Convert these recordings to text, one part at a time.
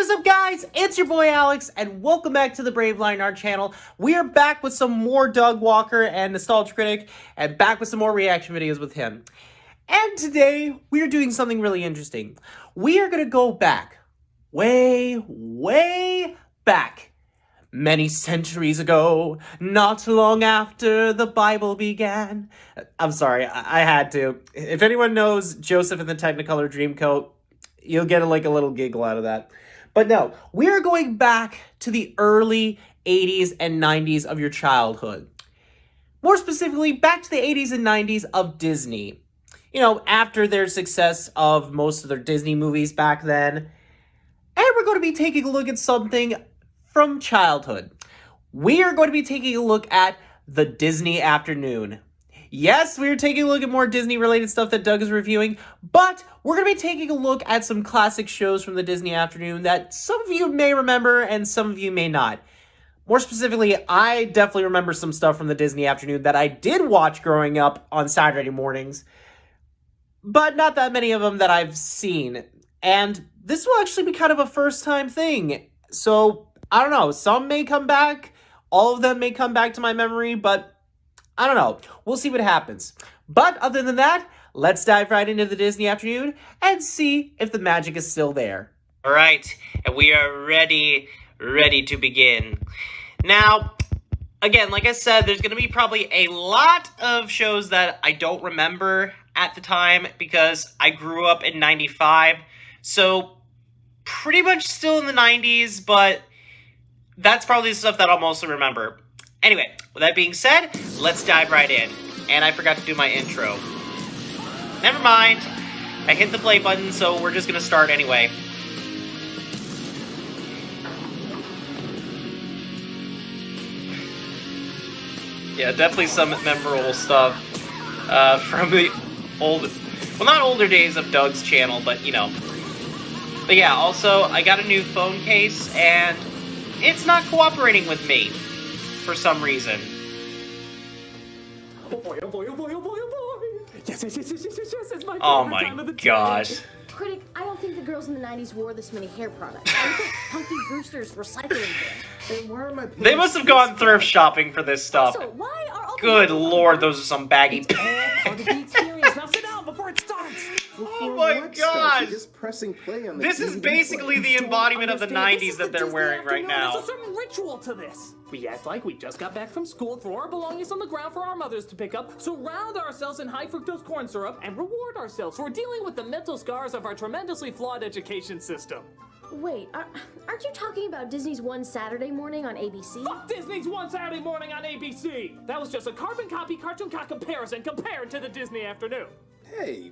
What is up, guys? It's your boy Alex, and welcome back to the Brave Lion Art channel. We are back with some more Doug Walker and Nostalgia Critic, and back with some more reaction videos with him. And today, we are doing something really interesting. We are going to go back, way back, many centuries ago, not long after the Bible began. I'm sorry, I had to. If anyone knows Joseph in the Technicolor Dreamcoat, you'll get a little giggle out of that. But no, we are going back to the early 80s and 90s of your childhood. More specifically, back to the 80s and 90s of Disney. You know, after their success of most of their Disney movies back then. And we're going to be taking a look at something from childhood. We are going to be taking a look at the Disney Afternoon. Yes, we are taking a look at more Disney-related stuff that Doug is reviewing, but we're going to be taking a look at some classic shows from the Disney Afternoon that some of you may remember and some of you may not. More specifically, I definitely remember some stuff from the Disney Afternoon that I did watch growing up on Saturday mornings, but not that many of them that I've seen. And this will actually be kind of a first-time thing, so I don't know. Some may come back, all of them may come back to my memory, but I don't know. We'll see what happens. But other than that, let's dive right into the Disney Afternoon and see if the magic is still there. All right, and we are ready to begin. Now, again, like I said, there's going to be probably a lot of shows that I don't remember at the time because I grew up in 95. So, pretty much still in the 90s, but that's probably the stuff that I'll mostly remember. Anyway, with that being said, let's dive right in. And I forgot to do my intro. Never mind. I hit the play button, so we're just going to start anyway. Yeah, definitely some memorable stuff from the not older days of Doug's channel, but you know. But yeah, also, I got a new phone case, and it's not cooperating with me. For some reason. Oh boy, oh boy, oh boy, oh boy, oh boy. Yes, it's my favorite time of the gosh. Critic, I don't think the girls in the 90s wore this many hair products. I think Punky Brewster's recycling bin. They must have gone thrift shopping for this stuff. Also, why are all Good lord, those are some baggy... It's all part of the experience. Now sit down before it starts. Oh my gosh! This is basically the embodiment of the 90s that they're wearing right now. There's a certain ritual to this. We act like we just got back from school, throw our belongings on the ground for our mothers to pick up, surround ourselves in high fructose corn syrup, and reward ourselves for dealing with the mental scars of our tremendously flawed education system. Wait, aren't you talking about Disney's One Saturday Morning on ABC? Fuck Disney's One Saturday Morning on ABC! That was just a carbon copy cartoon cock comparison compared to the Disney Afternoon. Hey,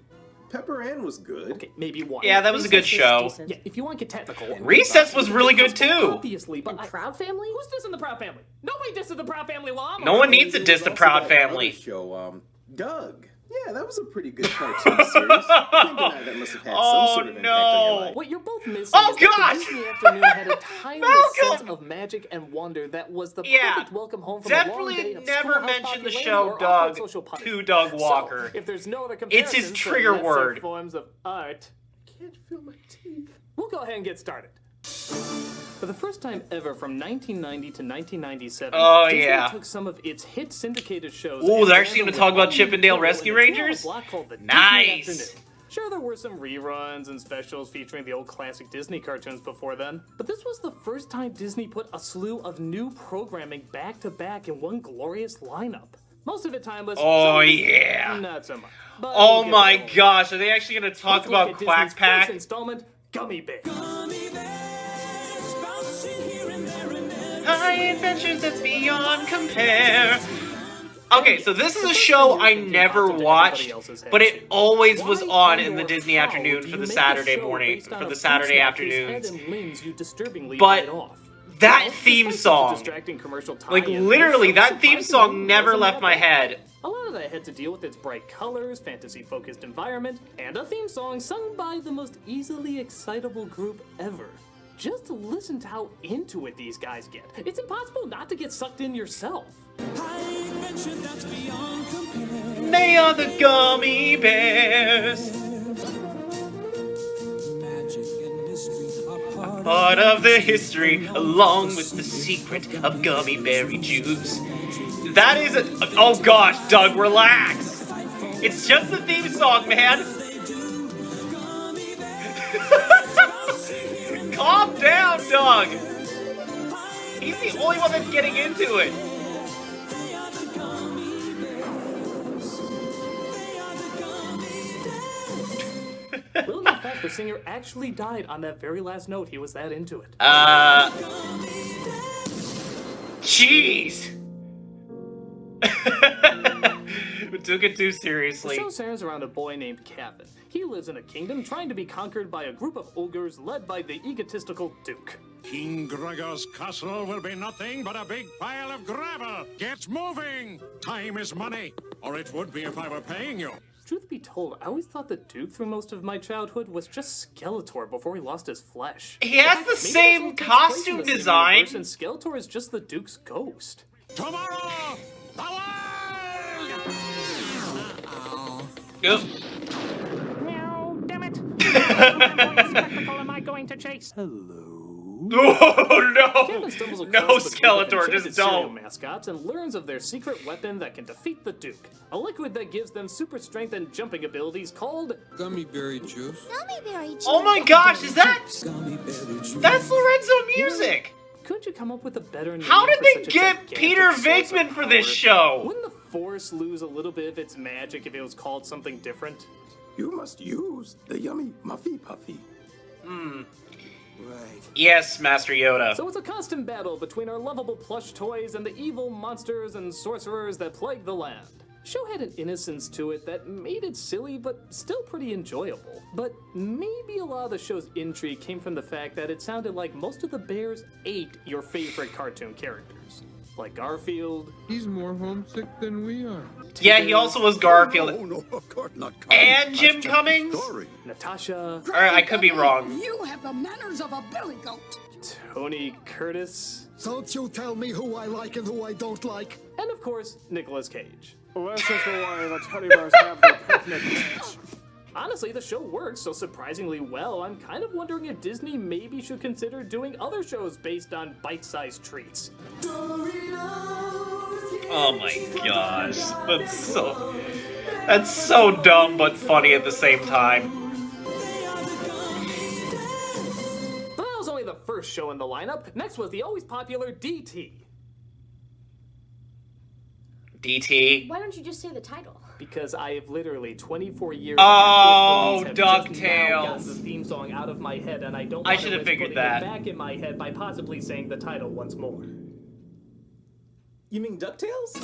Pepper Ann was good. Okay, maybe one. Yeah, that was a good show. Yeah, if you want to get technical. Recess was really good too. Obviously, but Proud Family? Who's dissing the Proud Family? Nobody disses the Proud Family while I'm No one needs to diss the Proud Family. Show, Doug. Yeah, that was a pretty good cartoon series. Can't deny that must have had some sort of impact on your life. What you're both missing Oh, is that gosh! the Disney Afternoon had a timeless sense of magic and wonder that was the perfect welcome home from a long day Definitely of never schoolhouse mention the population show or Doug awkward social punishment. to Doug Walker. So, if there's no other It's his comparisons, trigger then let's say word. forms of art. Can't feel my teeth. We'll go ahead and get started. For the first time ever from 1990 to 1997, Oh, Disney yeah. took some of its hit syndicated shows. Ooh, and they're ran actually gonna them talk about with Chip 'n Dale all Rescue in a 2-hour Rangers? block called the Disney Nice. Afternoon. Sure, there were some reruns and specials featuring the old classic Disney cartoons before then, but this was the first time Disney put a slew of new programming back to back in one glorious lineup. Most of it timeless. Oh, some of it, yeah. not so much. But Oh we'll get my there all. gosh, are they actually going to talk Let's look about at Quack Disney's Pack? first installment, Gummi Bear. High adventures that's beyond compare. Okay, so this is a show I never watched, but it always was on in the Disney Afternoon for the Saturday morning, for the Saturday afternoons. But that theme song, like literally, that theme song never left my head. A lot of that had to deal with its bright colors, fantasy-focused environment, and a theme song sung by the most easily excitable group ever. Just listen to how into it these guys get. It's impossible not to get sucked in yourself. They are the Gummi Bears. part of the history, along with the secret of gummy berry juice. That is oh gosh, Doug, relax. It's just the theme song, man. Calm down, Doug. He's the only one that's getting into it. Little known fact, the singer actually died on that very last note. He was that into it. Jeez. We took it too The seriously. show centers around a boy named Kevin. He lives in a kingdom trying to be conquered by a group of ogres led by the egotistical Duke. King Gregor's castle will be nothing but a big pile of gravel. Get moving! Time is money, or it would be if I were paying you. Truth be told, I always thought the Duke through most of my childhood was just Skeletor before he lost his flesh. He has the same costume design. And Skeletor is just the Duke's ghost. Tomorrow, the world! Yep. No, damn it. What spectacle am I going to chase? Oh Kevin stumbles no! across No, the Skeletor, group of just enchanted cereal don't. mascots and learns of their secret weapon that can defeat the Duke. A liquid that gives them super strength and jumping abilities called Gummy berry juice. Gummy berry juice. Oh my gosh, is that? Gummy berry juice. That's Lorenzo Music. Couldn't you come up with a better name? How did for they such a get gigantic Peter source of Venkman for this power? show? Wouldn't the Force lose a little bit of its magic if it was called something different? You must use the yummy Muffy Puffy. Right. Yes, Master Yoda. So it's a constant battle between our lovable plush toys and the evil monsters and sorcerers that plague the land. The show had an innocence to it that made it silly, but still pretty enjoyable. But maybe a lot of the show's intrigue came from the fact that it sounded like most of the bears ate your favorite cartoon characters. Like Garfield. He's more homesick than we are. Yeah, he also was Garfield. Oh, no, of course not. And That's Jim just a Cummings? story. Natasha. Alright, I could be wrong. You have the manners of a billy goat. Tony Curtis. Don't you tell me who I like and who I don't like. And of course, Nicolas Cage. This is the way the teddy bears have their picnic. Honestly, the show works so surprisingly well, I'm kind of wondering if Disney maybe should consider doing other shows based on bite-sized treats. Oh my gosh. That's so dumb but funny at the same time. But that was only the first show in the lineup. Next was the always popular DT. DT. Why don't you just say the title? Because I have literally 24 years Oh, of just now DuckTales. gotten the theme song out of my head, and I don't I want should to have risk figured putting that. it back in my head by possibly saying the title once more. You mean DuckTales?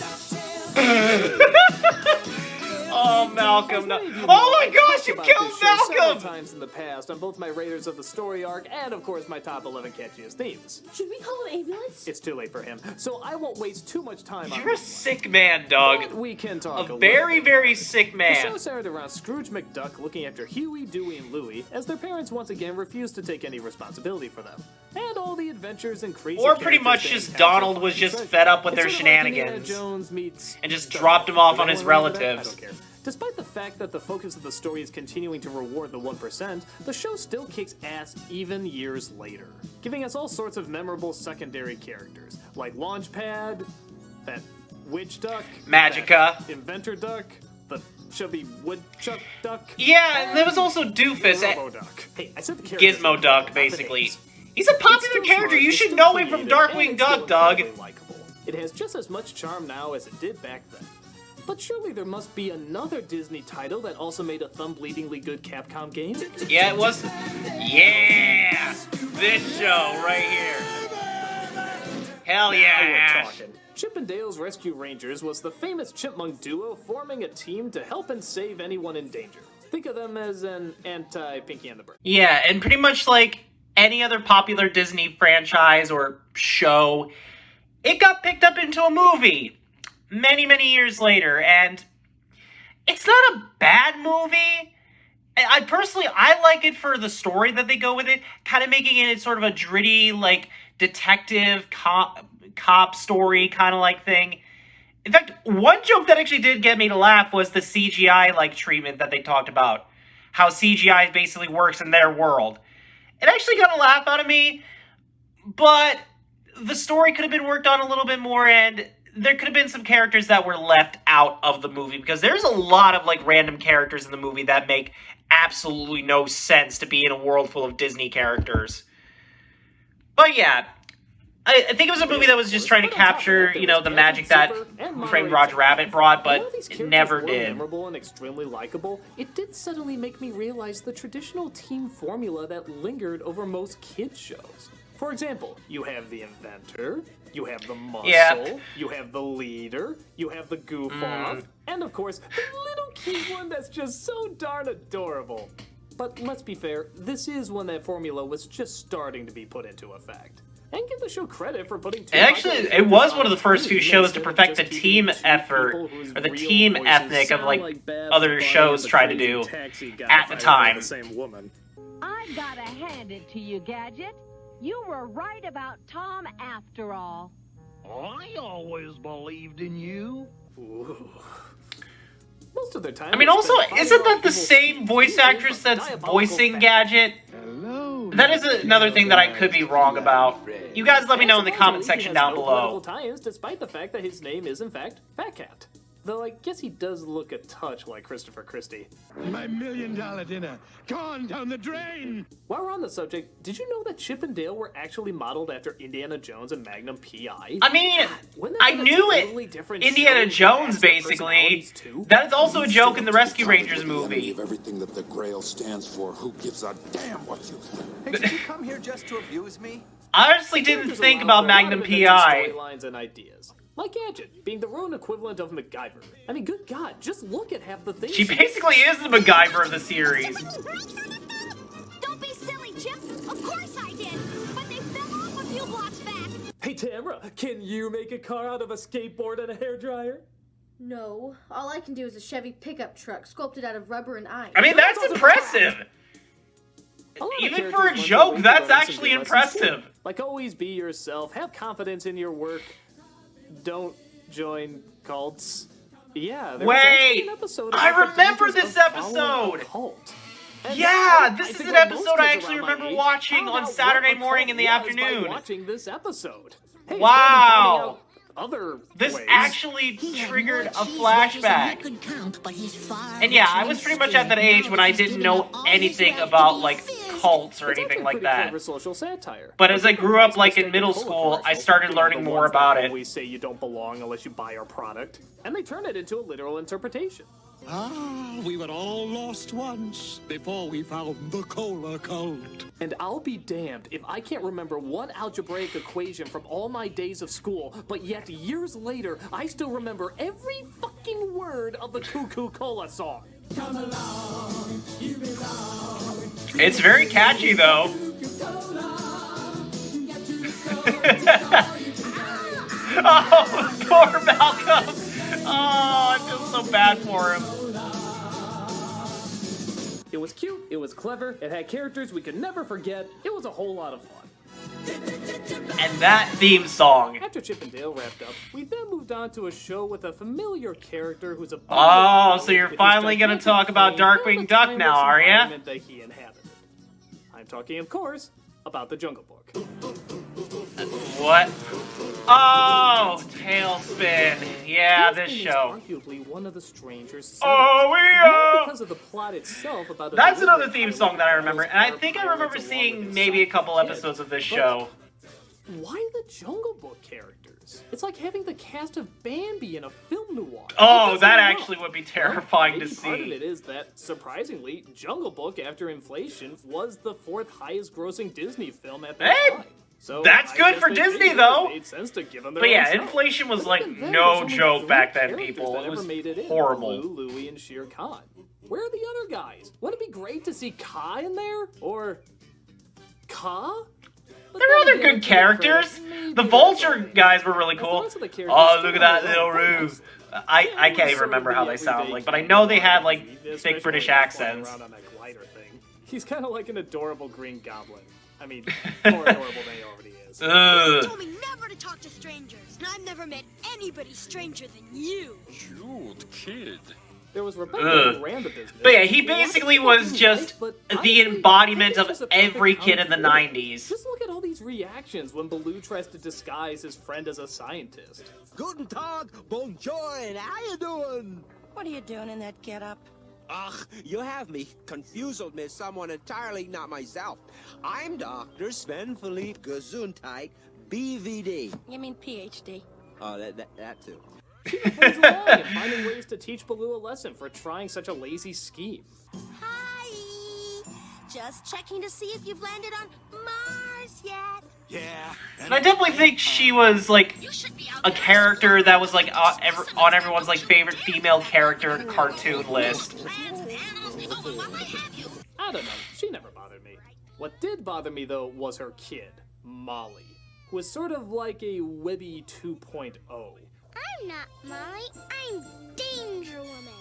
Oh, Malcolm. No. As many of you Oh know, my I've gosh, talked you about killed this show several Malcolm! times in the past on both my Raiders of the Story arc and, of course, my top 11 catchiest themes. Should we call an ambulance? It's too late for him, so I won't waste too much time on You're a this sick man, dog. one. But we can talk A a very, little bit. very sick The man. show centered around Scrooge McDuck looking after Huey, Dewey, and Louie as their parents once again refused to take any responsibility for them. And all the adventures and crazy Or pretty characters much they just encountered Donald along was the just trip. fed up with their It's sort of like Indiana shenanigans. Jones meets And just Star dropped Wars. him off Does on his anyone remember that? I relatives. don't care. Despite the fact that the focus of the story is continuing to reward the 1%, the show still kicks ass even years later, giving us all sorts of memorable secondary characters, like Launchpad, that Witch Duck, Magica. that Inventor Duck, the Chubby Woodchuck Duck. Yeah, and there was also Doofus. Robo Duck. Hey, I said the characters, Gizmo Duck, not the basically. names. He's a It's popular still character. smart, You it's should still know him from creative, Darkwing and it's still Duck, dog. incredibly likable. It has just as much charm now as it did back then. But surely there must be another Disney title that also made a thumb-bleedingly good Capcom game? Yeah, it was. Yeah! This show right here. Hell Now yeah, we're Ash. talking. Chip and Dale's Rescue Rangers was the famous chipmunk duo forming a team to help and save anyone in danger. Think of them as an anti-Pinky and the Brain. Yeah, and pretty much like any other popular Disney franchise or show, it got picked up into a movie many, many years later, and it's not a bad movie. I personally, I like it for the story that they go with it, kind of making it sort of a gritty, like, detective cop story kind of like thing. In fact, one joke that actually did get me to laugh was the CGI like treatment that they talked about. How CGI basically works in their world. It actually got a laugh out of me, but the story could have been worked on a little bit more, and there could have been some characters that were left out of the movie, because there's a lot of, like, random characters in the movie that make absolutely no sense to be in a world full of Disney characters. But yeah, I think it was a movie that was just trying to capture, you know, the magic that Who Framed Roger Rabbit brought, but it never did. Memorable and extremely likable, it did suddenly make me realize the traditional team formula that lingered over most kids' shows. For example, you have the inventor, you have the muscle, you have the leader, you have the goof-off, and of course, the little cute one that's just so darn adorable. But let's be fair, this is when that formula was just starting to be put into effect. And give the show credit for putting two. Actually, it was one of the first few shows to perfect the team effort, or the team ethnic of, like, other shows tried to do at the time. I gotta hand it to you, Gadget. You were right about Tom after all. I always believed in you. Ooh. Most of their time. I mean, also, isn't that the same voice actress that's voicing Gadget? That is another thing that I could be wrong about. You guys let me know in the comment section down below. Tie-ins, despite the fact that his name is in fact Fat Cat. Though I guess he does look a touch like Christopher Christie. My $1 million dinner gone down the drain. While we're on the subject, did you know that Chip and Dale were actually modeled after Indiana Jones and Magnum P.I.? I mean, I knew it. Indiana Jones, basically. That is also a joke in the Rescue Rangers movie. Everything that the Grail stands for. Who gives a damn what you think? Hey, did you come here just to abuse me? I honestly didn't think about Magnum P.I. Storylines and ideas. Like Gadget, being the Rowan equivalent of MacGyver. I mean, good God, just look at half the things. She basically is the MacGyver of the series. Don't be silly, Chip. Of course I did. But they fell off a few blocks back. Hey, Tamara, can you make a car out of a skateboard and a hairdryer? No. All I can do is a Chevy pickup truck sculpted out of rubber and ice. I mean, that's impressive. Even for a joke, that's actually impressive. Like, always be yourself, have confidence in your work, don't join cults. Yeah, there was actually an episode I about the remember dangers this of following episode! a cult. And Yeah, this is think an like most episode I kids actually around my remember age watching found on out Saturday what a morning in the cult was by afternoon. watching this episode. Hey, Wow. Other This ways. actually triggered a flashback. And yeah, I was pretty much at that age when I didn't know anything about, like, cults or anything like that. Clever social satire. But as I grew up, like, in middle school, I started learning more about it. We say you don't belong unless you buy our product, and they turn it into a literal interpretation. Ah, we were all lost once before we found the cola cult. And I'll be damned if I can't remember one algebraic equation from all my days of school, but yet years later, I still remember every fucking word of the Cuckoo Cola song. Come along, you belong. It's very catchy, though. Oh, poor Malcolm. Oh, I feel so bad for him. It was cute, it was clever, it had characters we could never forget, it was a whole lot of fun. And that theme song. After Chip and Dale wrapped up, we then moved on to a show with a familiar character who's a... Oh, so you're finally going to talk about Darkwing Duck now, are ya? ...that he inhabited. I'm talking, of course, about the Jungle Book. What? Oh, TaleSpin. Yeah, this show. Arguably one of the strangers. Oh, we are. Because of the plot itself about. That's another theme song that I remember, and I think I remember seeing maybe a couple episodes of this show. Why the Jungle Book characters? It's like having the cast of Bambi in a film noir. Oh, that actually would be terrifying to Part of see. it is that, surprisingly, Jungle Book, after inflation, was the 4th highest grossing Disney film at that time. So That's I good guess for they Disney, figured though. It made sense to give them their But yeah, own show. inflation was like Even then, no there's only joke 3 back then, characters people. that It ever was made it in. horrible. Baloo, Louie, and Shere Khan. Where are the other guys? Wouldn't it be great to see Ka in there? Or Ka? There were other good characters. The Vulture guys were really cool. Oh, look at that little ruse. I can't even remember how they sound like, but I know they had like thick British accents. Around on that glider thing. He's kind of like an adorable green goblin. I mean, more adorable than he already is. You told me never to talk to strangers, and I've never met anybody stranger than you. Cute kid. There was Rebecca who ran the business. But yeah, he basically was just the embodiment of every kid in the 90s. Just look at all these reactions when Baloo tries to disguise his friend as a scientist. Guten Tag, bonjour, and how you doing? What are you doing in that getup? Ugh, you have me confused with someone entirely not myself. I'm Dr. Sven Philippe Gesundheit, BVD. You mean PhD? Oh, that too. She plays along and finding ways to teach Baloo a lesson for trying such a lazy scheme. Hi! Just checking to see if you've landed on Mars yet. Yeah. And I definitely think she was, like, a character that was, like, on everyone's, like, favorite female character cartoon list. I don't know. She never bothered me. What did bother me, though, was her kid, Molly, who was sort of like a Webby 2.0. I'm not Molly, I'm Danger Woman.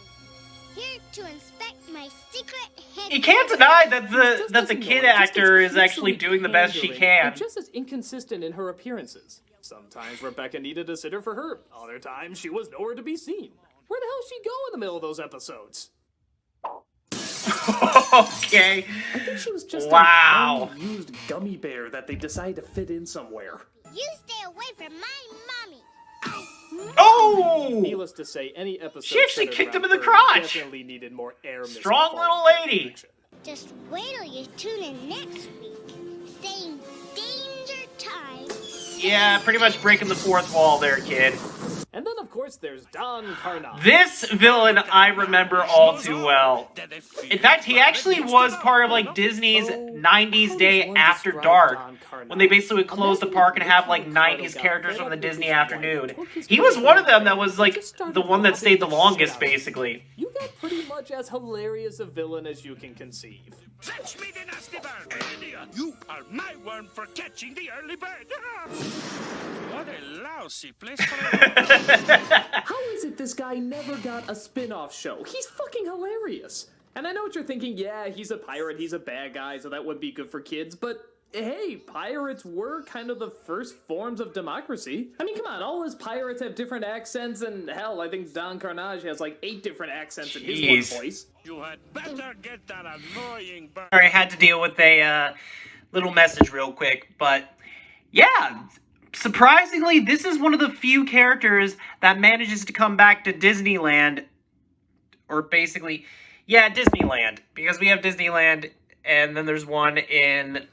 Here to inspect my secret hidden... You can't deny that the kid actor is actually doing the best she can. But just as inconsistent in her appearances. Sometimes Rebecca needed a sitter for her. Other times she was nowhere to be seen. Where the hell did she go in the middle of those episodes? Okay. I think she was just an unused gummy bear that they decided to fit in somewhere. You stay away from my mommy. Oh! Needless to say, any episode She actually centered kicked him in around the her crotch. Definitely needed more air. Strong little lady. Just wait till you tune in next week. Same danger time. Yeah, pretty much breaking the fourth wall there, kid. And then, of course, there's Don Karnage. This villain I remember all too well. In fact, he actually was part of, like, Disney's 90s Day After Dark, when they basically would close the park and have, like, 90s characters from the Disney afternoon. He was one of them that was, like, the one that stayed the longest, basically. You got pretty much as hilarious a villain as you can conceive. Fetch me the nasty bird, idiot! You are my worm for catching the early bird! What a lousy place for a... How is it this guy never got a spin-off show? He's fucking hilarious. And I know what you're thinking, yeah, he's a pirate, he's a bad guy, so that would be good for kids, but hey, pirates were kind of the first forms of democracy. I mean, come on, all his pirates have different accents, and hell, I think Don Karnage has like 8 different accents in his one voice. You had better get that annoying bird. Sorry, I had to deal with a little message real quick, but yeah, surprisingly, this is one of the few characters that manages to come back to Disneyland, or basically, yeah, Disneyland, because we have Disneyland, and then there's one in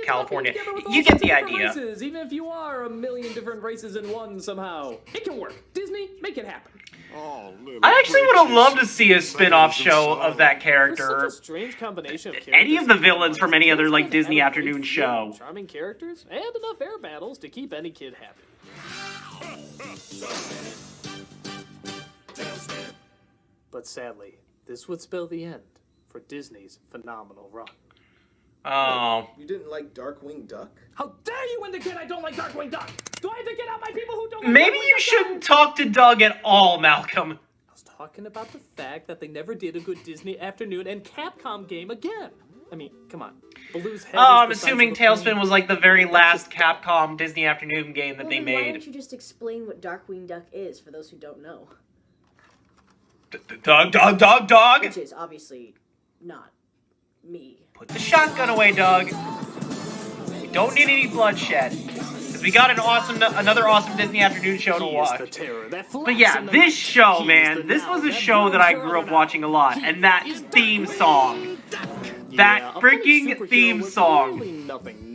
California. You get the idea. Races, even if you are a million different races in one somehow. It can work. Disney, make it happen. Oh, I actually would have loved to see a spin-off show of that character. Such a strange combination of any of the villains from any other, like, Disney afternoon show. Charming characters, and enough air battles to keep any kid happy. But sadly, this would spell the end for Disney's phenomenal run. Oh. You didn't like Darkwing Duck? How dare you indicate I don't like Darkwing Duck? Do I have to get out my people who don't like Maybe Darkwing you Duck? shouldn't talk to Doug at all, Malcolm. I was talking about the fact that they never did a good Disney afternoon and Capcom game again. I mean, come on. Baloo's head I'm is the assuming size of a TaleSpin was like the very last Capcom Disney afternoon game that they Why made. don't you just explain what Darkwing Duck is for those who don't know? Dog! Which is obviously not me. Put the shotgun away, Doug. We don't need any bloodshed. Because we got another awesome Disney afternoon show to watch. But yeah, this show, man, this was a show that I grew up watching a lot. And that theme song. That freaking theme song.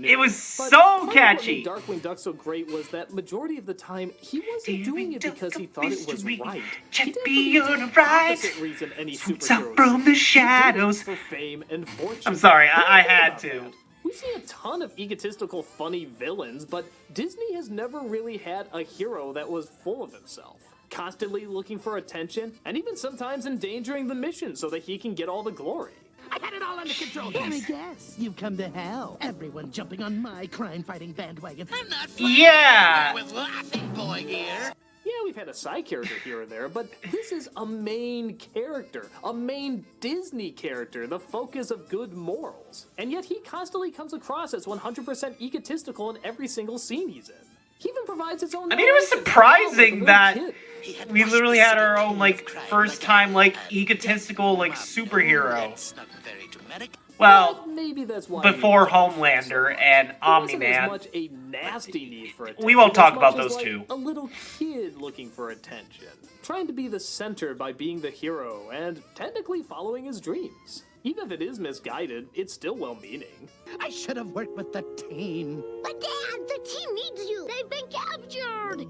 It was so catchy. What made Darkwing Duck so great was that majority of the time he wasn't doing it because he thought it was right. He did it for the opposite reason any superhero from the shadows. For fame and fortune. I'm sorry, I had to. We've seen a ton of egotistical, funny villains, but Disney has never really had a hero that was full of himself. Constantly looking for attention, and even sometimes endangering the mission so that he can get all the glory. I had it all under control. Let me guess. You've come to hell. Everyone jumping on my crime-fighting bandwagon. I'm not with Laughing Boy here. Yeah, we've had a side character here or there, but this is a main character, a main Disney character, the focus of good morals. And yet he constantly comes across as 100% egotistical in every single scene he's in. He even provides his own. I mean, it was surprising that we literally had our own, like, first time, like, egotistical, like, superhero. Well, maybe that's why before Homelander and It wasn't as Omni-Man. much a nasty need for attention. We won't talk as about much as, those like, two. A little kid looking for attention, trying to be the center by being the hero, and technically following his dreams. Even if it is misguided, it's still well-meaning. I should have worked with the team. But Dad, the team needs you. They've been captured.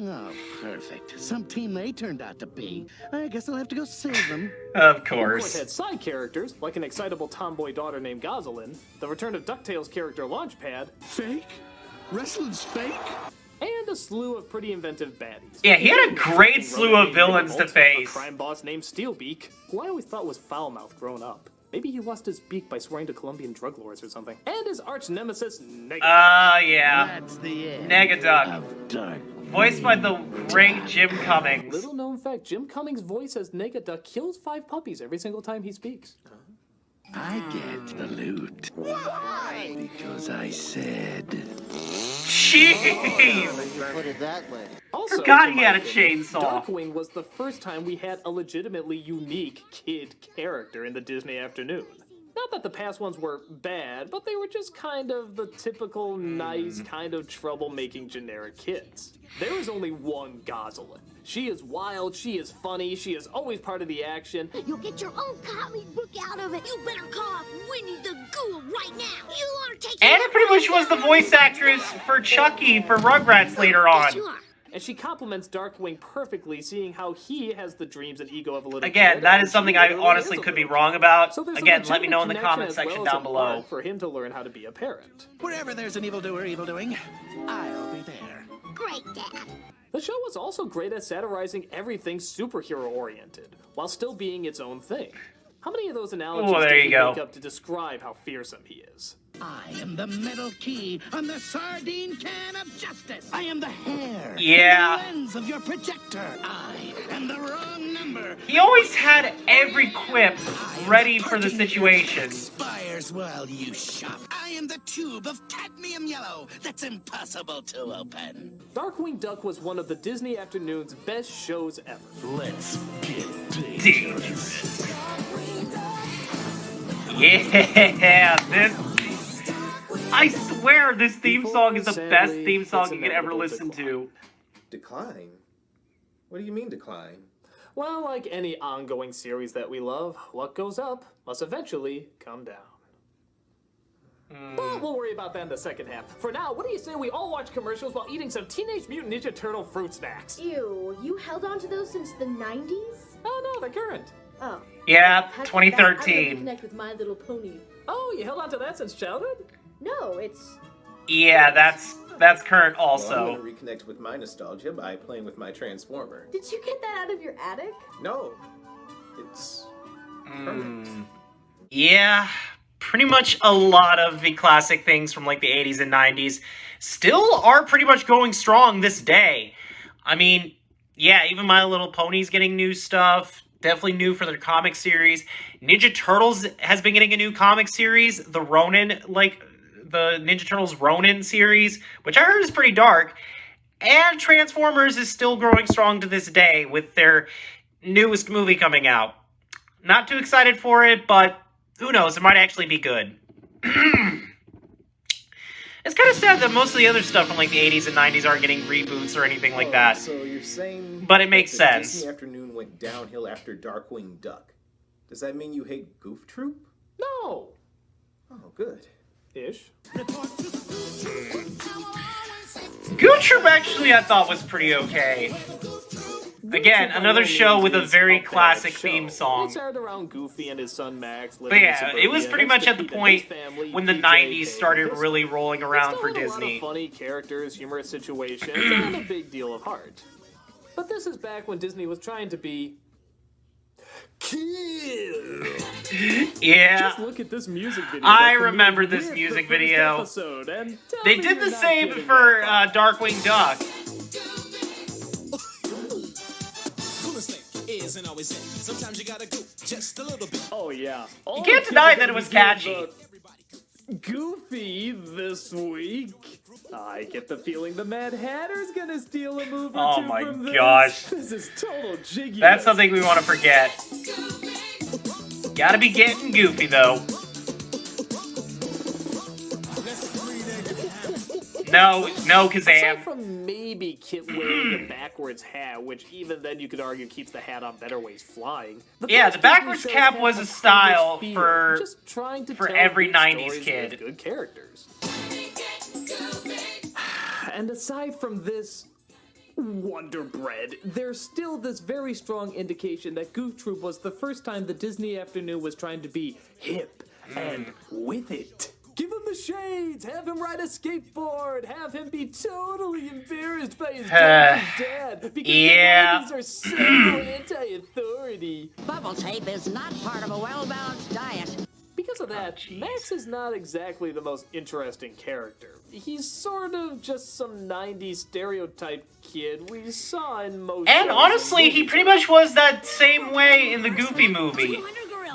Oh, perfect. Some team they turned out to be. I guess I'll have to go save them. Of Of course. course, had side characters, like an excitable tomboy daughter named Gosalyn, the return of DuckTales character Launchpad, Fake? Wrestling's fake? and a slew of pretty inventive baddies. Yeah, he had a great slew of Named villains to Revolt, face. A crime boss named Steelbeak, who I always thought was foul-mouthed growing up. Maybe he lost his beak by swearing to Colombian drug lords or something. And his arch nemesis, Negaduck. Yeah. That's the end Negaduck. of Dark. Voiced by the great Jim Cummings. Little known fact, Jim Cummings' voice as Negaduck kills 5 puppies every single time he speaks. I get the loot. Why? Because I said. Jeez! Put it that way. Also, Forgot in he my had a opinion, chainsaw. Darkwing was the first time we had a legitimately unique kid character in the Disney afternoon. Not that the past ones were bad, but they were just kind of the typical nice, kind of troublemaking generic kids. There is only one Gosalyn. She is wild, she is funny, she is always part of the action. You'll get your own comic book out of it. You better call up Winnie the Ghoul right now. You are taking. And it pretty much was the voice actress for Chucky for Rugrats later on. Yes, you are. And she complements Darkwing perfectly, seeing how he has the dreams and ego of a little Again, kid, that and is something she I literally honestly is a could be little wrong kid. about. So there's a Again, let me legitimate know in the connection comment as section well as down a below. part for him to learn how to be a parent. Wherever there's an evildoer evildoing, I'll be there. Great, Dad. The show was also great at satirizing everything superhero-oriented, while still being its own thing. How many of those analogies Oh, there did you he go. make up to describe how fearsome he is? I am the metal key on the sardine can of justice. I am the hair. Yeah. And the lens of your projector. I am the wrong number. He always had every quip ready for the situation. Expires while you shop. I am the tube of cadmium yellow that's impossible to open. Darkwing Duck was one of the Disney Afternoon's best shows ever. Let's get dangerous. Yeah, I swear this theme song is the best theme song you could ever listen to. Decline? What do you mean decline? Well, like any ongoing series that we love, what goes up must eventually come down. But we'll worry about that in the second half. For now, what do you say we all watch commercials while eating some Teenage Mutant Ninja Turtle fruit snacks? Ew, you held on to those since the 90s? Oh no, they're current. Oh. Yeah, Heck, I'm 2013. gonna connect with My Little Pony. Oh, you held on to that since childhood? No, it's... Yeah, that's current Well, I'm also. gonna reconnect with my nostalgia by playing with my Transformer. Did you get that out of your attic? No, it's permanent. Yeah, pretty much a lot of the classic things from like the 80s and 90s still are pretty much going strong this day. I mean, yeah, even My Little Pony's getting new stuff. Definitely new for their comic series. Ninja Turtles has been getting a new comic series. The Ronin, like the Ninja Turtles Ronin series, which I heard is pretty dark. And Transformers is still growing strong to this day with their newest movie coming out. Not too excited for it, but who knows? It might actually be good. It's kind of sad that most of the other stuff from like the 80s and 90s aren't getting reboots or anything like that. So you're saying But it makes that the sense. Disney Afternoon went downhill after Darkwing Duck. Does that mean you hate Goof Troop? No. Oh, good. Ish. Goof Troop actually I thought was pretty okay. Again, another show with a very classic theme song. It started around Goofy and his son Max. But yeah, it was pretty much at the point when the 90s started really rolling around for A lot Disney. of funny characters, humorous situations, and a big deal of heart. But this is back when Disney was trying to be kill. Yeah. Just look at this music video. I that remember premiered this with music the first video. episode, and tell They me did you're the not same getting for that. Darkwing Duck. Isn't always it. Sometimes you gotta go just a little bit. Oh yeah. You can't deny that it was catchy. Goofy this week. I get the feeling the Mad Hatter's gonna steal a move or Oh two my from this. gosh. This is total jiggy. That's something we want to forget. Gotta be getting goofy, though. No, Kazam. Aside from maybe Kit wearing a backwards hat, which even then you could argue keeps the hat on better ways flying. Yeah, the backwards cap was a style for just trying to tell every good 90s stories kid. with good characters. And aside from this Wonder Bread, there's still this very strong indication that Goof Troop was the first time the Disney afternoon was trying to be hip and with it. Give him the shades, have him ride a skateboard, have him be totally embarrassed by his dad because the 90s are so anti-authority. Bubble tape is not part of a well-balanced diet. Because of that, Max is not exactly the most interesting character. He's sort of just some 90s stereotype kid we saw in most And shows honestly, and he movies. pretty much was that same way in the Goofy movie.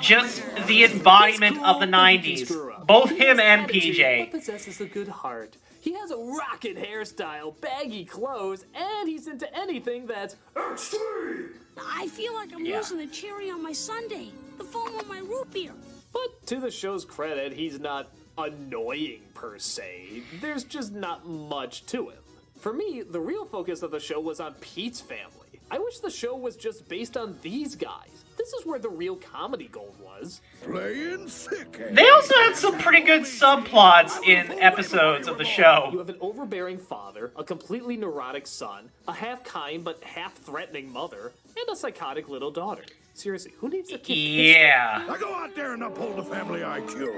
Just the embodiment of the 90s. Both him and But PJ. possesses a good heart. He has a rocket hairstyle, baggy clothes, and he's into anything that's extreme. I feel like I'm losing the cherry on my sundae, the foam on my root beer. But to the show's credit, he's not annoying per se. There's just not much to him. For me, the real focus of the show was on Pete's family. I wish the show was just based on these guys. This is where the real comedy gold was. Playing sick. They also had some pretty good subplots in episodes of the You show. have an overbearing father, a completely neurotic son, a half-kind but half-threatening mother, and a psychotic little daughter. Seriously, who needs a kid? Yeah. Now go out there and uphold the family IQ.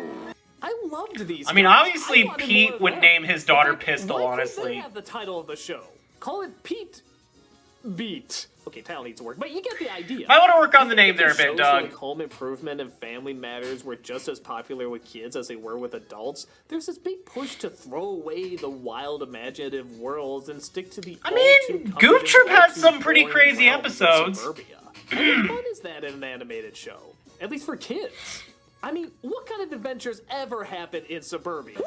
I loved these I mean, guys. obviously, I wanted more Pete of would that. name his daughter In fact, Pistol, why couldn't honestly. they have the title of the show? Call it Pete Beat. Okay, title needs to work, but you get the idea. I want to work on the name If there a shows bit, Doug. like Home Improvement and Family Matters were just as popular with kids as they were with adults, there's this big push to throw away the wild imaginative worlds and stick to the Goof Troop had some pretty crazy episodes. How fun is that in an animated show? At least for kids. I mean, what kind of adventures ever happen in suburbia?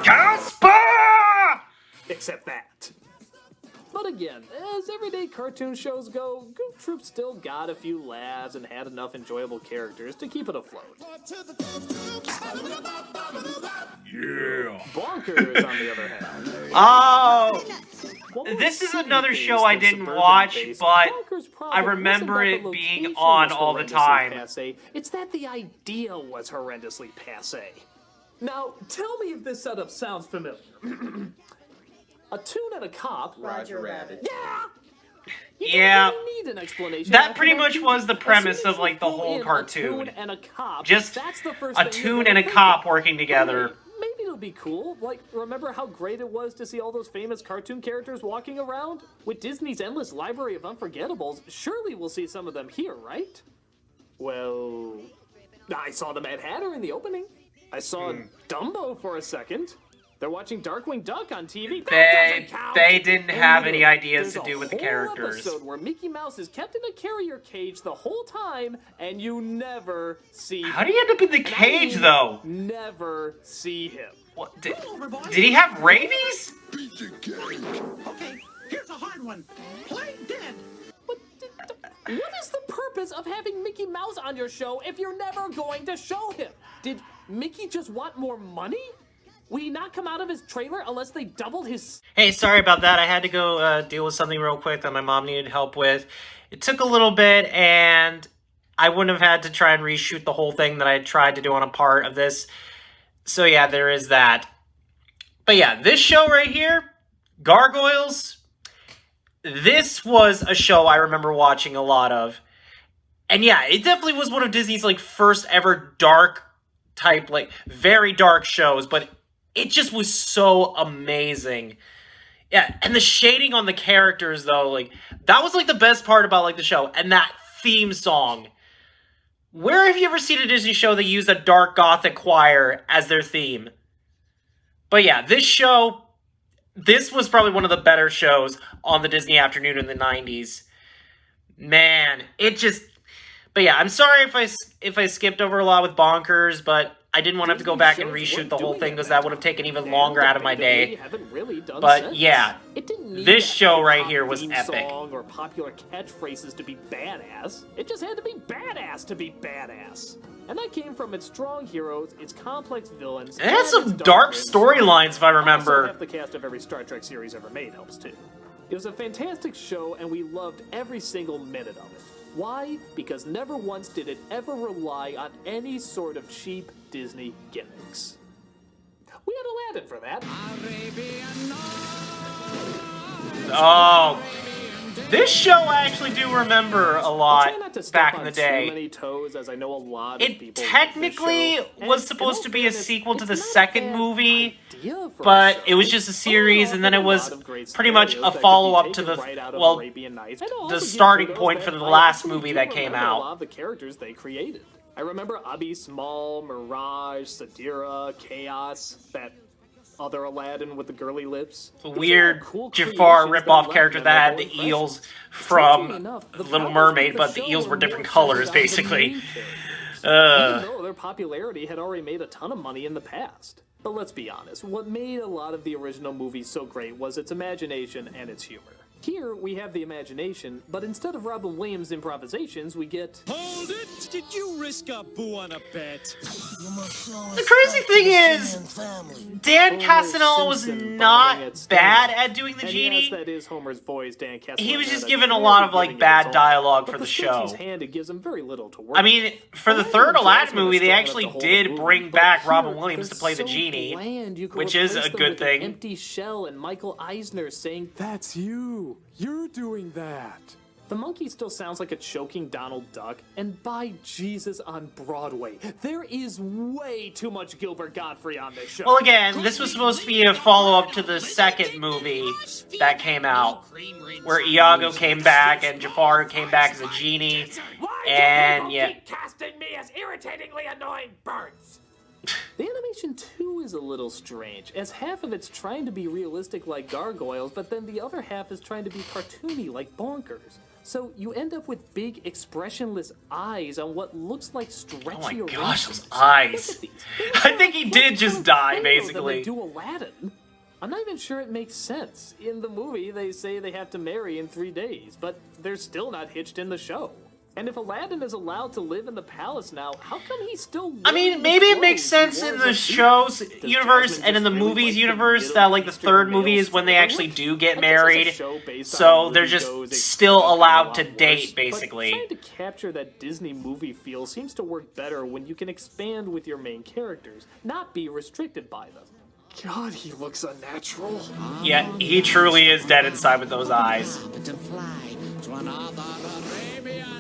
Casper! Except that. But again, as everyday cartoon shows go, Goof Troop still got a few laughs and had enough enjoyable characters to keep it afloat. Yeah. Bonkers, on the other hand. Oh! This is another show I didn't watch, but I remember it being on all the time. Passe. It's that the idea was horrendously passe. Now, tell me if this setup sounds familiar. A tune and a cop. Roger Rabbit. Yeah! You Yeah. don't really need an explanation. That after pretty that much tune. was the As premise soon as of, like, the you throw whole in cartoon. A tune and a cop, Just that's the first a thing you're tune gonna and a think cop of. working together. Maybe it'll be cool. Like, remember how great it was to see all those famous cartoon characters walking around? With Disney's endless library of unforgettables, surely we'll see some of them here, right? Well, I saw the Mad Hatter in the opening. I saw Dumbo for a second. They're watching Darkwing Duck on TV. That doesn't count. They didn't have any ideas There's to do with the a whole characters. episode where Mickey Mouse is kept in a carrier cage the whole time, and you never see him. How do you end up in the And I cage, mean, though? Never see him. What, did he have rabies? Okay, here's a hard one. Play dead. What is the purpose of having Mickey Mouse on your show if you're never going to show him? Did Mickey just want more money? Will he not come out of his trailer unless they doubled his... Hey, sorry about that. I had to go deal with something real quick that my mom needed help with. It took a little bit, and I wouldn't have had to try and reshoot the whole thing that I had tried to do on a part of this. So yeah, there is that. But yeah, this show right here, Gargoyles, this was a show I remember watching a lot of. And yeah, it definitely was one of Disney's like first ever dark type, like very dark shows, but it just was so amazing. Yeah, and the shading on the characters though, like that was like the best part about like the show. And that theme song. Where have you ever seen a Disney show that used a dark gothic choir as their theme? But yeah, this show, this was probably one of the better shows on the Disney afternoon in the 90s. Man, it just... But yeah, I'm sorry if I skipped over a lot with Bonkers, but I didn't want to have to go back and reshoot the whole thing because that would have taken even longer out of my day. But yeah, this show right here was epic. Song or popular catchphrases to be badass. It just had to be badass to be badass. And that came from its strong heroes, its complex villains. It had some dark storylines, if I remember. Also, half the cast of every Star Trek series ever made helps too. It was a fantastic show, and we loved every single minute of it. Why? Because never once did it ever rely on any sort of cheap Disney gimmicks. We had Aladdin for that. Oh, this show I actually do remember a lot back in the day. It technically was supposed to be a sequel to the second movie, but it was just a series, and then it was pretty much a follow-up to the starting point for the last movie that came out. A lot of the characters they created. I remember Abi Small, Mirage, Sadira, Chaos, that other Aladdin with the girly lips. The weird Jafar ripoff character that had the eels from Little Mermaid, but the eels were different colors, basically. Even though their popularity had already made a ton of money in the past. But let's be honest, what made a lot of the original movies so great was its imagination and its humor. Here, we have the imagination, but instead of Robin Williams' improvisations, we get... Hold it! Did you risk a boo on a bet? The crazy thing is, Dan Castellaneta was not bad at doing the genie. Yes, that is Homer's voice, Dan Castellaneta. He was just given a lot of, like, bad dialogue for the show. Hand, it gives him very little to work. I mean, for the third Aladdin movie, they actually did bring back Robin Williams to play the genie, which is a good thing. Empty shell and Michael Eisner saying, "That's you. You're doing that." The monkey still sounds like a choking Donald Duck, and by Jesus on Broadway, there is way too much Gilbert Gottfried on this show. Well, again, this was supposed to be a follow-up to the second movie that came out, where Iago came back and Jafar came back as a genie, and yeah. Keep casting me as irritatingly annoying birds. The animation, too, is a little strange, as half of it's trying to be realistic like Gargoyles, but then the other half is trying to be cartoony like Bonkers. So you end up with big, expressionless eyes on what looks like stretchy arrangements. Oh my gosh, those eyes. I think he did just die, basically. They do Aladdin. I'm not even sure it makes sense. In the movie, they say they have to marry in 3 days, but they're still not hitched in the show. And if Aladdin is allowed to live in the palace now, how come he's still... I mean, maybe it makes sense in the show's universe and in the movie's universe that, like, the third movie is when they actually do get married. So they're just still allowed to date, basically. But trying to capture that Disney movie feel seems to work better when you can expand with your main characters, not be restricted by them. God, he looks unnatural. Yeah, he truly is dead inside with those eyes.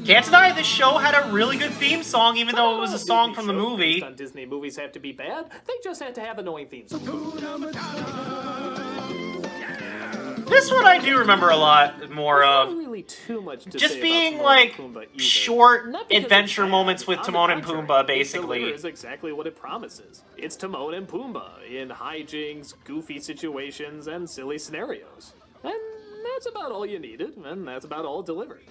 Can't deny this show had a really good theme song, even though it was a song from the movie. Disney movies have to be bad. They just had to have annoying themes. This one I do remember a lot more of. Really too much to just say being like short adventure moments with Timon and Pumbaa, basically. It delivers exactly what it promises. It's Timon and Pumbaa in hijinks, goofy situations, and silly scenarios. And that's about all you needed, and that's about all delivered.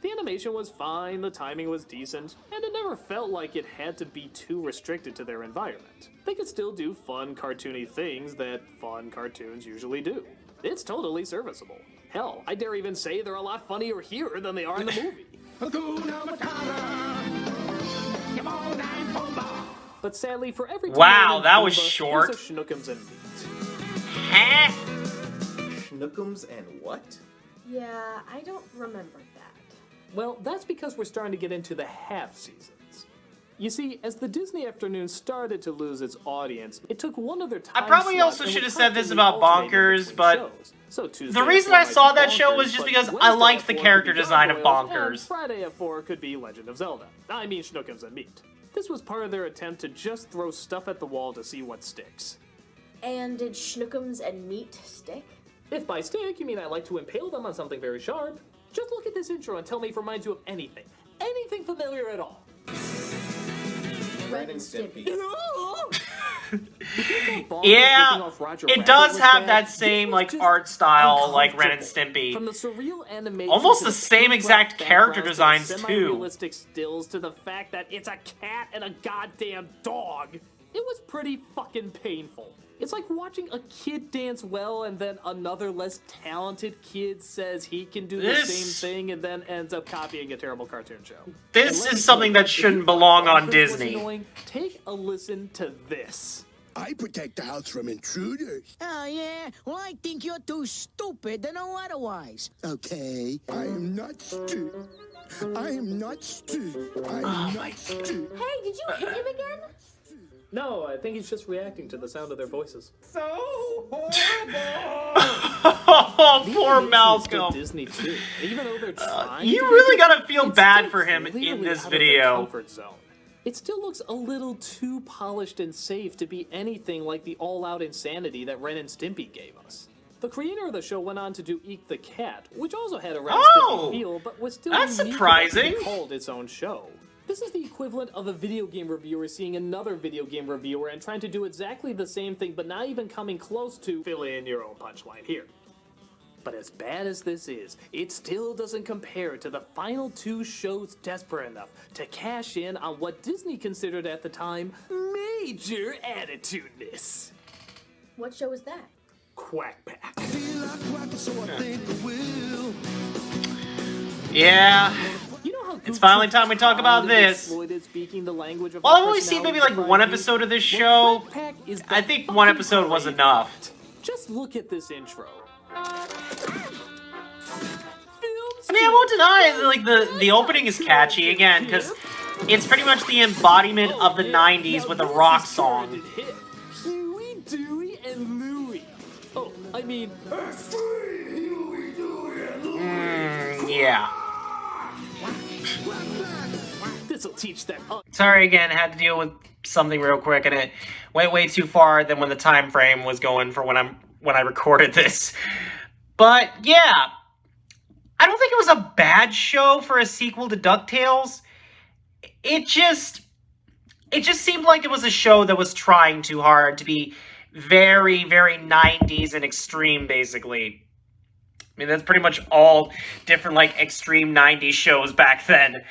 The animation was fine, the timing was decent, and it never felt like it had to be too restricted to their environment. They could still do fun, cartoony things that fun cartoons usually do. It's totally serviceable. Hell, I dare even say they're a lot funnier here than they are in the movie. But sadly, for every wow, that was short. Schnookums and Meat. Huh? Schnookums and what? Yeah, I don't remember that. Well, that's because we're starting to get into the half seasons. You see, as the Disney afternoon started to lose its audience, it took one other time. I probably also should have said this about Bonkers, but the reason I saw that show was just because I liked the character design of Bonkers. Friday at 4 could be Legend of Zelda. I mean Schnookums and Meat. This was part of their attempt to just throw stuff at the wall to see what sticks. And did Schnookums and Meat stick? If by stick, you mean I like to impale them on something very sharp. Just look at this intro and tell me if it reminds you of anything. Anything familiar at all. Ren and Stimpy. Yeah, it does have that same like art style like Ren and Stimpy. From the surreal animation Almost to the same exact character designs too. Semi-realistic stills to the fact that it's a cat and a goddamn dog. It was pretty fucking painful. It's like watching a kid dance well and then another less talented kid says he can do the same thing and then ends up copying a terrible cartoon show. This is something that shouldn't belong on Disney. Take a listen to this. I protect the house from intruders. Oh, yeah? Well, I think you're too stupid to know otherwise. Okay, I am not stupid. I am not stupid. I am not stupid. Hey, did you hit him again? No, I think he's just reacting to the sound of their voices. So horrible! Oh, poor Malcolm. Disney too. Even though they're trying you really gotta feel bad for him in this video. It still looks a little too polished and safe to be anything like the all-out insanity that Ren and Stimpy gave us. The creator of the show went on to do Eek the Cat, which also had a Ren and Stimpy feel, but was still that's unique surprising. enough to be called its own show. This is the equivalent of a video game reviewer seeing another video game reviewer and trying to do exactly the same thing, but not even coming close to fill in your own punchline here. But as bad as this is, it still doesn't compare to the final two shows desperate enough to cash in on what Disney considered at the time major attitudeness. What show is that? Quack Pack. Yeah. It's finally time we talk about this. Well, I've only seen maybe like one episode of this show. I think one episode was enough. Just look at this intro. I mean, I won't deny like the opening is catchy again because it's pretty much the embodiment of the '90s with a rock song. Huey, Dewey, and Louie. Oh, I mean, yeah. This'll teach them. Sorry again, had to deal with something real quick, and it went way too far than when the time frame was going for when I recorded this. But yeah, I don't think it was a bad show for a sequel to DuckTales. It just seemed like it was a show that was trying too hard to be very, very 90s and extreme, basically. I mean, that's pretty much all different, like, extreme 90s shows back then.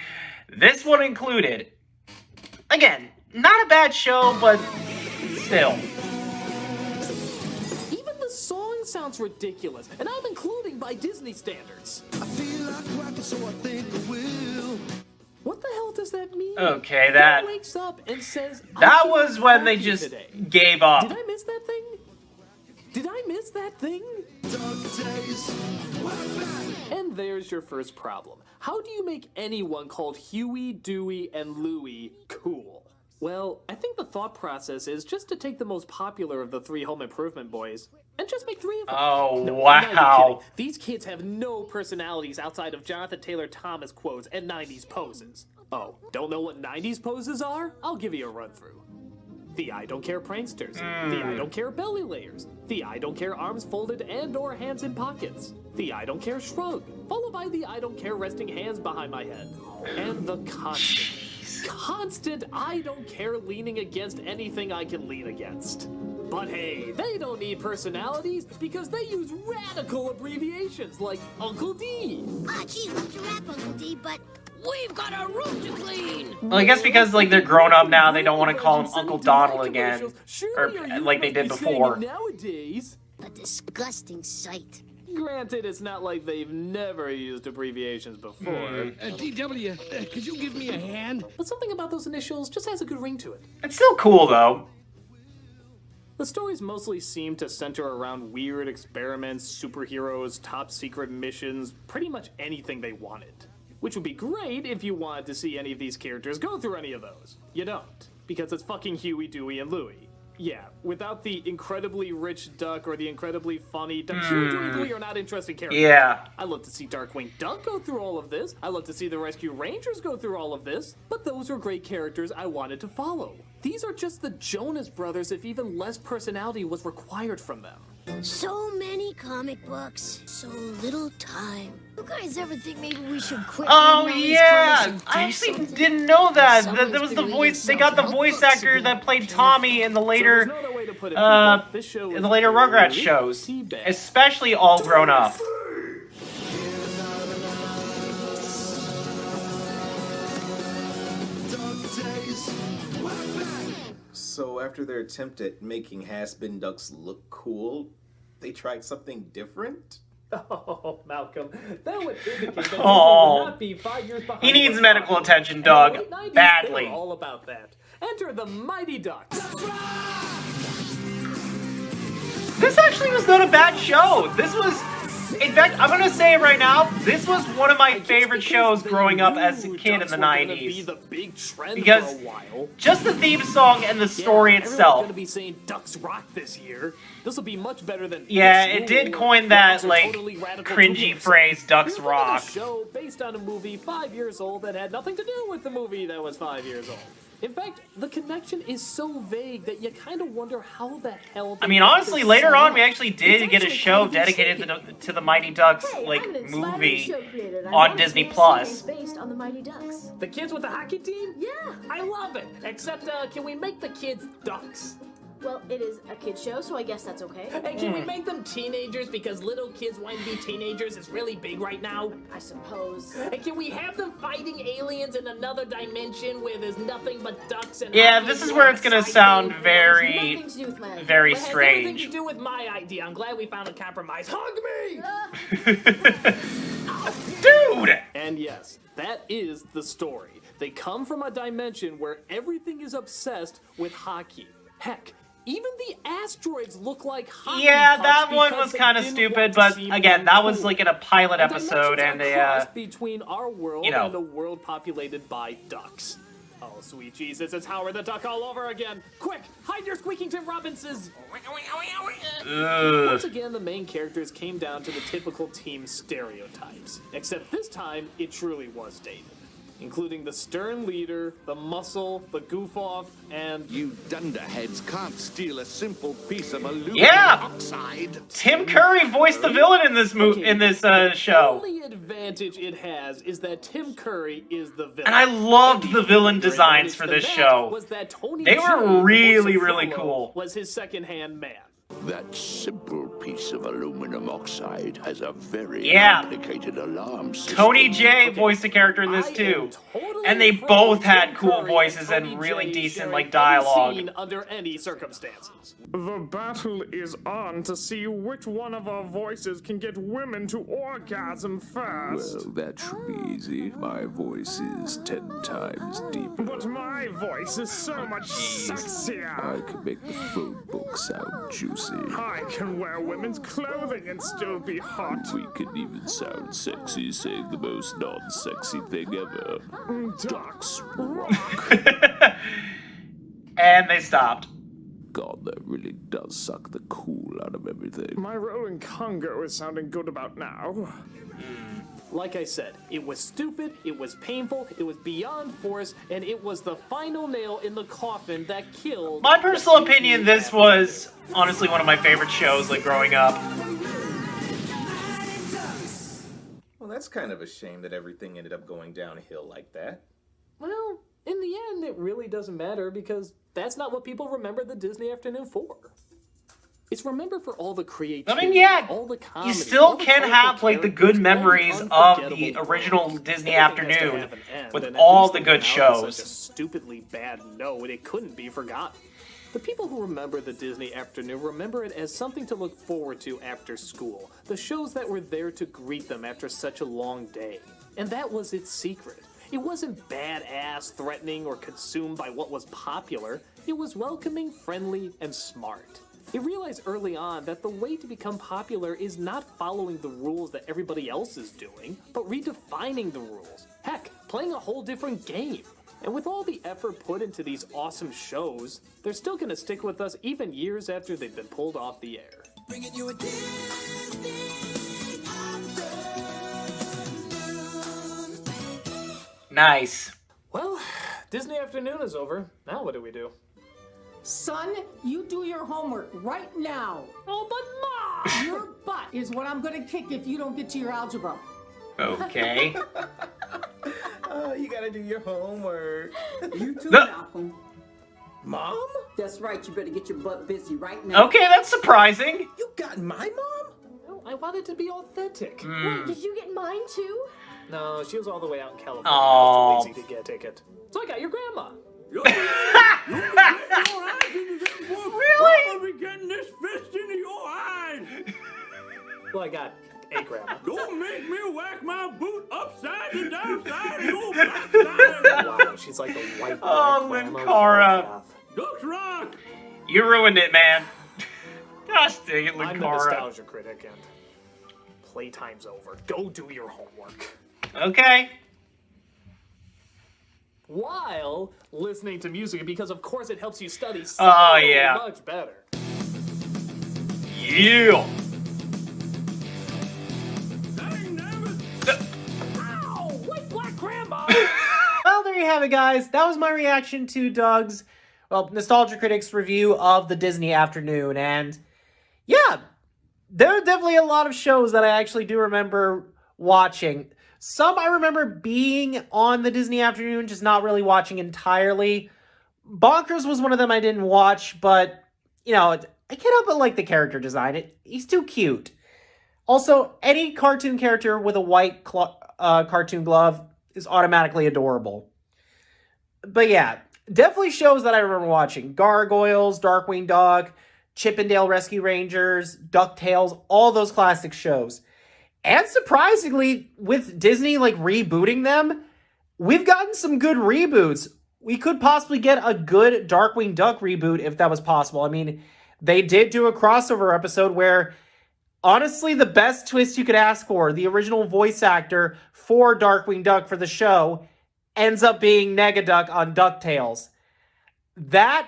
This one included. Again, not a bad show, but still. Even the song sounds ridiculous, and I'm including by Disney standards. I feel like rapping, so I think I will. What the hell does that mean? Okay, that wakes up and says, that was when they just gave up. Did I miss that thing? Did I miss that thing? And there's your first problem. How do you make anyone called Huey, Dewey, and Louie cool? Well, I think the thought process is just to take the most popular of the three Home Improvement boys and just make three of them. Oh, no, wow. These kids have no personalities outside of Jonathan Taylor Thomas quotes and 90s poses. Oh, don't know what 90s poses are? I'll give you a run through. The I don't care pranksters, the I don't care belly layers, the I don't care arms folded and or hands in pockets, the I don't care shrug, followed by the I don't care resting hands behind my head, and the constant I don't care leaning against anything I can lean against. But hey, they don't need personalities because they use radical abbreviations like Uncle D. Ah, geez, love to rap, Uncle D, but we've got a room to clean. Well, I guess because like they're grown up now, they don't want to call him Uncle Donald again, or like they did before. Nowadays, a disgusting sight. Granted, it's not like they've never used abbreviations before. DW, could you give me a hand? But something about those initials just has a good ring to it. It's still cool though. The stories mostly seem to center around weird experiments, superheroes, top secret missions, pretty much anything they wanted. Which would be great if you wanted to see any of these characters go through any of those. You don't, because it's fucking Huey, Dewey, and Louie. Yeah, without the incredibly rich Duck or the incredibly funny Duck, Huey, Dewey, and Louie are not interesting characters. Yeah. I love to see Darkwing Duck go through all of this. I love to see the Rescue Rangers go through all of this. But those were great characters I wanted to follow. These are just the Jonas Brothers if even less personality was required from them. So many comic books, so little time. You guys ever think maybe we should quit? Oh reading all these yeah, comics and do I actually something? didn't know that. Someone's That was the been reading voice. They got the voice self-help actor books that about played Tommy in the later, This show in is the later Rugrats really shows, teabag. especially All Grown Up. So after their attempt at making has-been ducks look cool, they tried something different? Oh, Malcolm, that would indicate that Disney Oh. would not be 5 years behind. He needs what's medical popular. attention, And Doug. in the late 90s, Badly. They were all about that. Enter the Mighty Ducks. This actually was not a bad show. This was, in fact, I'm gonna say it right now. This was one of my favorite shows growing up as a kid in the '90s. Because just the theme song and the story Everyone's itself. gonna be saying Ducks Rock this year. This will be much better than. Yeah, Ducks it did Rule coin or that Ducks Are like Totally Radical cringy Tours. phrase, "Ducks Here's another Rock." show based on a movie 5 years old that had nothing to do with the movie that was 5 years old. In fact, the connection is so vague that you kind of wonder how the hell. I mean, honestly, later on, we actually did get a show dedicated to the Mighty Ducks, Hey, like, I'm an inspiring movie show creator, and I on wanted to Disney make a Plus. series based on the Mighty Ducks. The kids with the hockey team? Yeah. I love it. Except, can we make the kids ducks? Well, it is a kid show, so I guess that's okay. And can we make them teenagers because little kids wanting to be teenagers is really big right now? I suppose. And can we have them fighting aliens in another dimension where there's nothing but ducks and Yeah, hockey this is and where it's gonna exciting? sound very, Nothing to do with my idea. very Well, it has everything strange. to do with my idea. I'm glad we found a compromise. Hug me! Dude! And yes, that is the story. They come from a dimension where everything is obsessed with hockey. Heck, even the asteroids look like hockey Yeah, pucks that one because was they kind of didn't stupid, want to but seem again, that was uncool. like in a pilot And episode and dimensions are a, crossed between our world you know. and a world populated by ducks. Oh, sweet Jesus, it's Howard the Duck all over again. Quick, hide your squeaking Tim Robinsons. Ugh. Once again, the main characters came down to the typical team stereotypes. Except this time, it truly was David. Including the stern leader, the muscle, the goof-off, and... You dunderheads can't steal a simple piece of aluminum Yeah! oxide. Tim Curry voiced the villain in this show. The only advantage it has is that Tim Curry is the villain. And I loved the villain designs for this show. Was that Tony They Jay, were the voice really, of really Frollo, cool. Was his second-hand man. That simple piece of aluminum oxide has a very Yeah. complicated alarm system. Tony Jay voiced a character in this too. And they both had cool voices and really decent like dialogue. Scene under any circumstances. The battle is on to see which one of our voices can get women to orgasm first. Well, that should be easy. My voice is 10 times deeper. But my voice is so much sexier. I can make the phone book sound juicy. I can wear women's clothing and still be hot. We can even sound sexy, saying the most non-sexy thing ever. Ducks rock. And they stopped. God, that really does suck the cool out of everything. My role in Congo is sounding good about now. Like I said, it was stupid, it was painful, it was beyond force, and it was the final nail in the coffin that killed... My personal opinion, this was honestly one of my favorite shows like growing up. Well, that's kind of a shame that everything ended up going downhill like that. Well, in the end, it really doesn't matter because that's not what people remember the Disney afternoon for. It's remembered for all the creativity, I mean, yeah, all the comedy, you still all the can colorful have like the characters, good memories all the of the unforgettable original moments. Disney Everything has to afternoon have an end, with and at all least the it good came out with shows. such a stupidly bad note, it couldn't be forgotten. The people who remember the Disney afternoon remember it as something to look forward to after school. The shows that were there to greet them after such a long day. And that was its secret. It wasn't badass, threatening, or consumed by what was popular. It was welcoming, friendly, and smart. It realized early on that the way to become popular is not following the rules that everybody else is doing, but redefining the rules. Heck, playing a whole different game. And with all the effort put into these awesome shows, they're still gonna stick with us even years after they've been pulled off the air. Bringing you a Nice. Well, Disney afternoon is over. Now what do we do? Son, you do your homework right now. Oh, but Mom! Your butt is what I'm gonna kick if you don't get to your algebra. Okay. Oh, you gotta do your homework. You too, No. Malcolm. Mom? That's right, you better get your butt busy right now. Okay, that's surprising. You got my mom? No, I wanted to be authentic. Wait, did you get mine too? No, she was all the way out in California. Aw. I was too lazy to get a ticket. So I got your grandma. Really? I'll be getting this fist into your eyes. Well, I got a grandma. Don't make me whack my boot upside and downside your backside. Wow, she's like the white Oh, grandma. Linkara. Ducks rock. You ruined it, man. Gosh dang it, I'm the Linkara. nostalgia critic, and playtime's over. Go do your homework. Okay. While listening to music, because of course it helps you study so yeah. much better. Yeah. Ow! White black grandma! Well, there you have it, guys. That was my reaction to Doug's, Nostalgia Critic's review of the Disney Afternoon. And yeah, there are definitely a lot of shows that I actually do remember watching. Some I remember being on the Disney Afternoon, just not really watching entirely. Bonkers was one of them I didn't watch, but, you know, I can't help but like the character design. He's too cute. Also, any cartoon character with a white cartoon glove is automatically adorable. But yeah, definitely shows that I remember watching. Gargoyles, Darkwing Duck, Chip 'n Dale Rescue Rangers, DuckTales, all those classic shows. And surprisingly, with Disney like rebooting them, we've gotten some good reboots. We could possibly get a good Darkwing Duck reboot if that was possible. I mean, they did do a crossover episode where, honestly, the best twist you could ask for, the original voice actor for Darkwing Duck for the show, ends up being Negaduck on DuckTales. That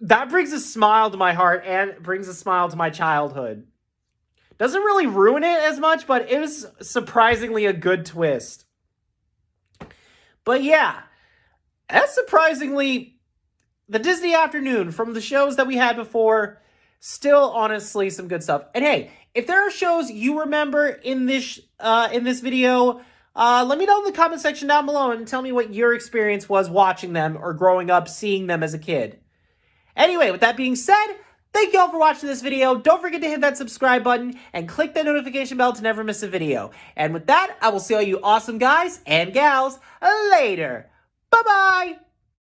brings a smile to my heart and brings a smile to my childhood. Doesn't really ruin it as much, but it was surprisingly a good twist. But yeah, that's surprisingly the Disney Afternoon from the shows that we had before. Still, honestly, some good stuff. And hey, if there are shows you remember in this video, let me know in the comment section down below and tell me what your experience was watching them or growing up seeing them as a kid. Anyway, with that being said, thank you all for watching this video. Don't forget to hit that subscribe button and click that notification bell to never miss a video. And with that, I will see all you awesome guys and gals later. Bye-bye!